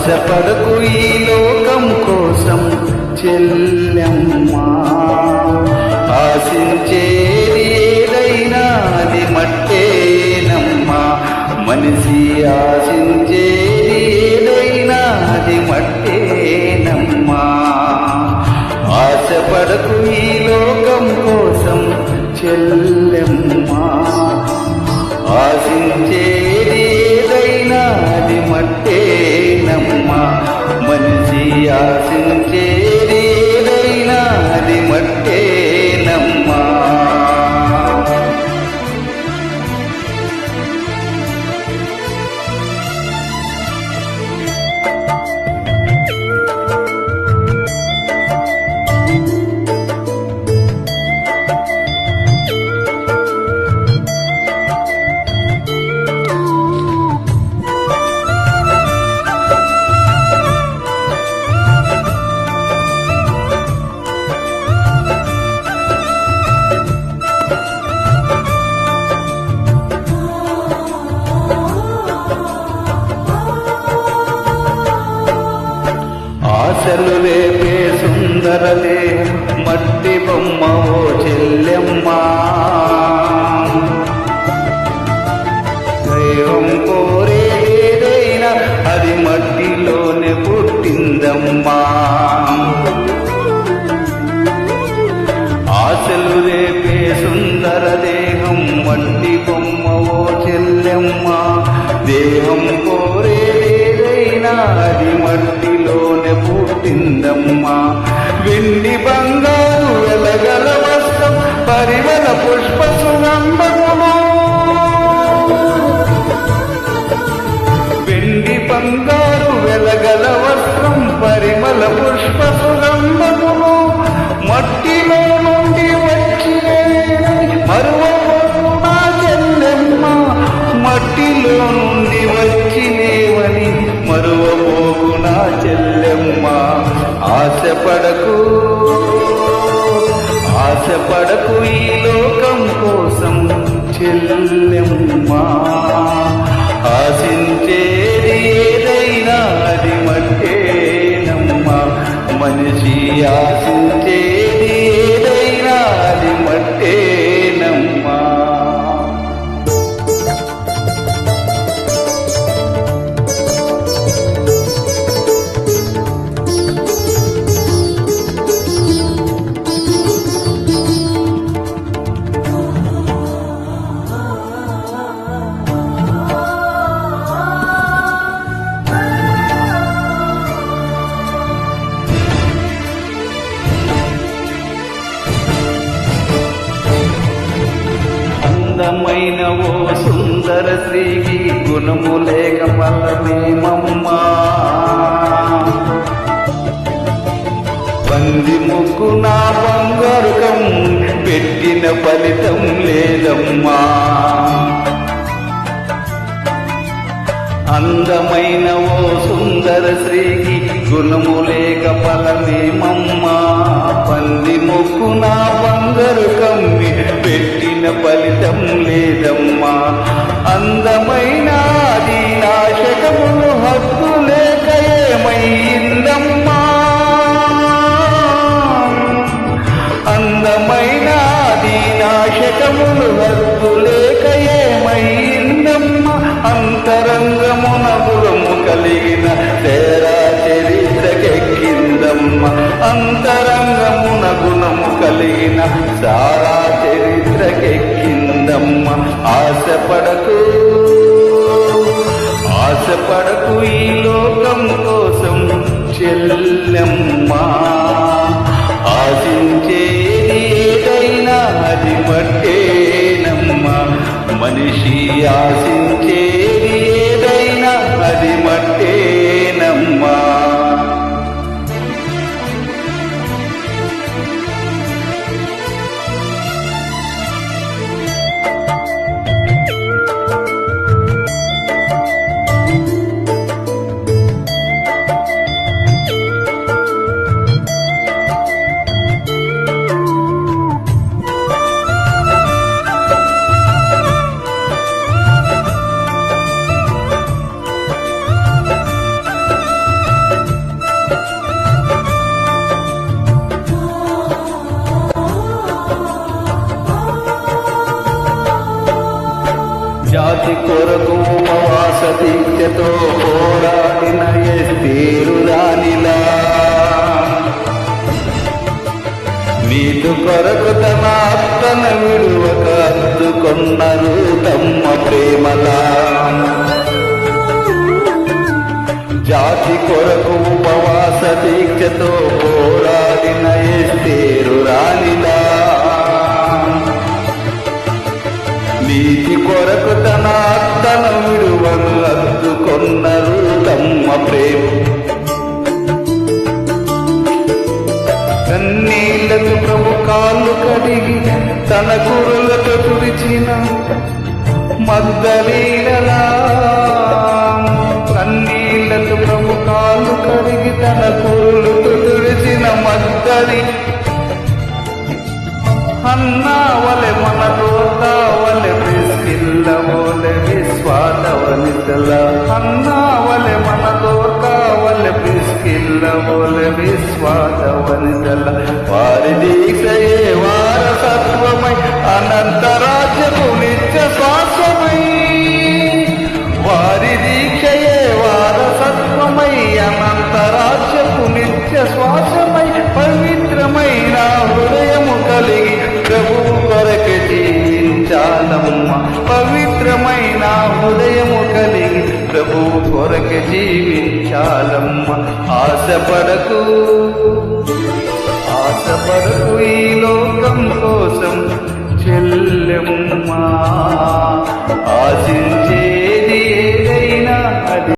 ఆశపడకు ఈ లోకం కోసం చెల్లెమ్మా, ఆశించేది ఏదైనా అది మట్టేనమ్మా. మనిషి ఆశించేది ఏదైనా అది మట్టేనమ్మా. ఆశపడకు ఈ లోకం కోసం చెల్లెమ్మా, ఆశించేది ఏదైనా అది మట్టేనమ్మా. మనిషి ఆశించేది ఏదైనా అది మట్టేనమ్మా. ఆశలు రేపే సుందరదే మట్టి బొమ్మ ఓ చెల్లెమ్మా. దైవం కోరేదైనా అది మట్టిలోనే పుట్టిందమ్మా. ఆశలు రేపే సుందర దేహం మట్టి బొమ్మ ఓ చెల్లెమ్మా. దేహం కోరేదైనా అది మట్టిలోనే పుట్టిందమ్మా. వెండి బంగారు వెలగల వస్త్రం పరిమళ పుష్ప సుగంధములు, వెండి బంగారు వెలగల వస్త్రం పరిమళ పుష్ప సుగంధములు మట్టిలో నుండి వచ్చినవి మరువబోకు నా చెల్లెమ్మ. మట్టిలో నుండి వచ్చినేవని మరువబోకు నా చెల్లెమ్మ. ఆశపడకు ఆశపడకు ఈ లోకం కోసం చెల్లెమ్మా. ఆశించేది ఏదైనా అది మట్టేనమ్మా. మనిషి ఆశించేది ఏదైనా అది మట్టేనమ్మా. అందమైన ఓ సుందర స్త్రీకి గుణము లేక ఫలమేమమ్మా. పంది ముక్కు నా బంగారుకం పెట్టిన ఫలితం లేదమ్మా. అందమైన ఓ సుందర స్త్రీకి గుణము లేక ఫలమేమమ్మా. పంది ముక్కు నా బంగారు కమ్మి పెట్టిన ఫలితం లేదమ్మా. అందమైన అది నాశకములు హద్దు లేక ఏమైందమ్మా. అందమైన అది నాశకములు హద్దు లేక ఏమైందమ్మా. అంతరంగమున గుణము కలిగిన తేరా చరిత్రకెక్కిందమ్మా. అంతరంగమున గుణము కలిగిన సారా చరిత్రకెక్కిందమ్మా. ఆశపడకు ఆశపడకు ఈ లోకం కోసం చెల్లెమ్మా. ఆశించేది ఏదైనా అది మట్టేనమ్మా. మనిషి ఆశించేది ఏదైనా అది మట్టేనమ్మా. నీతు కొరకు తన ఆత్మను విడువక హత్తుకొన్నారు తమ్మ ప్రేమలా. జాతి కొరకు ఉపవాస దీక్షతో పోరాడిన ఎస్తేరు రాణిలా. నీతి కొరకు తన ఆత్మను విడువక హత్తుకొన్నారు తమ్మ ప్రేమ. కన్నీళ్లకు ప్రభు కాళ్ళు కడిగి తన కురులతో తుడిచిన మగ్దలీనలా. కన్నీళ్లకు ప్రభు కాళ్ళు కడిగి తన కురులతో తుడిచిన మగ్దలి. అన్నా వలె మనతో కావలె ప్రిస్కిల్ల వలె విశ్వాసవనితల. అన్నా వలె మనతో కావలె ప్రిస్కిల్ల వలె విశ్వాసవనితల. వారి దీక్షయే వారసత్వమై అనంత రాజ్యపు నిత్య శ్వాసమై. వారి దీక్షయే వారసత్వమై అనంత రాజ్యపు నిత్య శ్వాసమై. పవిత్రమైన హృదయము కలిగి ప్రభువు కొరకు జీవించాలమ్మ. పవిత్రమైన హృదయము కలిగి ప్రభువు కొరకు జీవించాలమ్మ. ఆశపడకు ఈ లోకం కోసం చెల్లెమ్మ. ఆశ